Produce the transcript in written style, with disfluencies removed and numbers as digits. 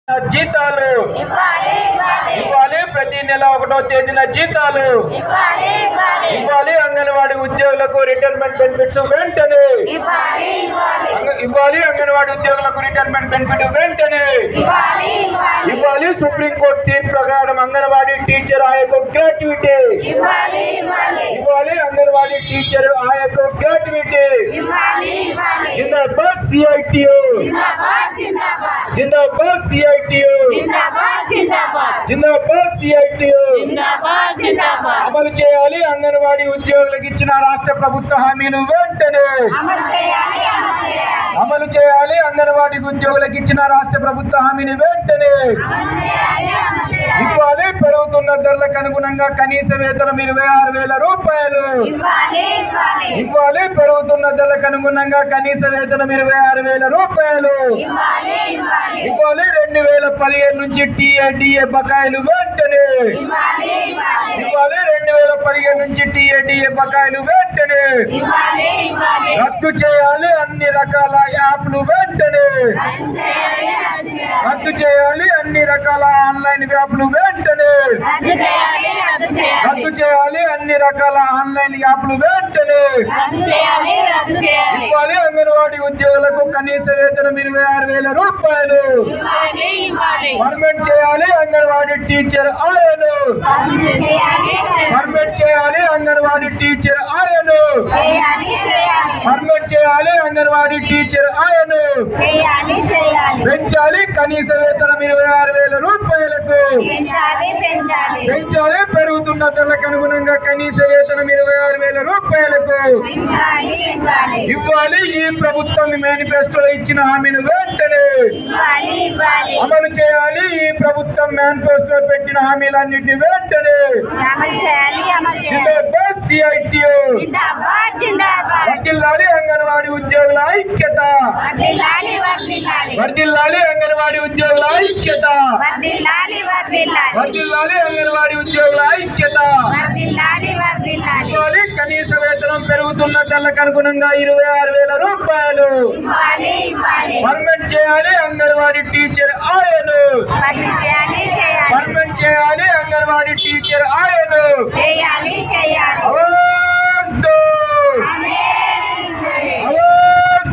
జీతాలు ఇవ్వాలి. ప్రతి నెల 1వ తేదీన జీతాలు ఇవ్వాలి. అంగన్వాడీ ఉద్యోగులకు రిటైర్మెంట్ బెనిఫిట్స్ వెంటనే ఇవ్వాలి. అంగన్వాడీ ఉద్యోగులకు రిటైర్మెంట్ బెనిఫిట్ వెంటనే ఇవ్వాలి. సుప్రీంకోర్టు తీర్పు ప్రకారం అంగన్వాడీ టీచర్ ఆయకు గ్రాట్యుటీ ఇవ్వాలి. అంగన్వాడీ టీచర్ ఆయకు గ్రాట్యుటీ. జిందాబాద్ సిఐటియు, జిందాబాద్ సిఐటియు, జిందాబాద్ సిఐటియు. అమలు చేయాలి అంగన్వాడీ ఉద్యోగులకు ఇచ్చిన రాష్ట్ర ప్రభుత్వ హామీలు వెంటనే అమలు చేయాలి. అంగన్వాడీ ఉద్యోగులకు ఇచ్చిన రాష్ట్ర ప్రభుత్వ హామీని వెంటనే ఇవ్వాలి. పెరుగుతున్న ధరలకు అనుగుణంగా కనీస వేతనం 26,000 రూపాయలు ఇవ్వాలి. పెరుగుతున్న ధరలకు అనుగుణంగా కనీస వేతనం 26,000 రూపాయలు ఇవ్వాలి. 2015 నుంచి టీఏడిఏ బకాయిలు వెంటనే ఇవ్వాలి. 2015 నుంచి టీఏడిఏ బకాయిలు వెంటనే రద్దు చేయాలి. అన్ని రకాల యాప్లు వెంటనే రద్దు చేయాలి. అన్ని రకాల ఆన్లైన్ యాప్లు వెంటనే రద్దు చేయాలి. అన్ని రకాల ఆన్లైన్ యాప్లు వెంటనే ఇవ్వాలి. అంగన్వాడీ ఉద్యోగులకు కనీస వేతనం 26,000 రూపాయలు పర్మనెంట్ చేయాలి. అంగన్వాడీ టీచర్ ఆయను పర్మనెంట్ చేయాలి. అంగన్వాడీ టీచర్ ఆయను పర్మనెంట్ చేయాలి. అంగన్వాడీ టీచర్ ఆయను పెంచాలి. కనీస వేతనం 26,000 రూపాయలకు పెంచాలి. పెరుగుతున్న ధరలకు అనుగుణంగా కనీస వేతనం 26,000 రూపాయలకు ఇవ్వాలి. ఈ ప్రభుత్వం మేనిఫెస్టోలో ఇచ్చిన హామీని వెంటనే అమలు చేయాలి. ఈ ప్రభుత్వం మేనిఫెస్టోలో పెట్టిన హామీలన్నింటినీ వెంటనే జిందాబాద్ సిఐటియు, వర్ధిల్లాలి అంగన్వాడీ ఉద్యోగుల ఐక్యత, వర్ధిల్లాలి అంగన్వాడీ ఉద్యోగుల ఐక్యత, వర్ధిల్లాలి అంగన్వాడీ ఉద్యోగుల ఐక్యత. కనీస వేతనం పెరుగుతున్న ధరలకు అనుగుణంగా 26,000 రూపాయలు పర్మనెంట్ చేయాలి. అంగన్వాడీ టీచర్ ఆయను పర్మనెంట్ చేయాలి. అంగన్వాడీ టీచర్ ఆయను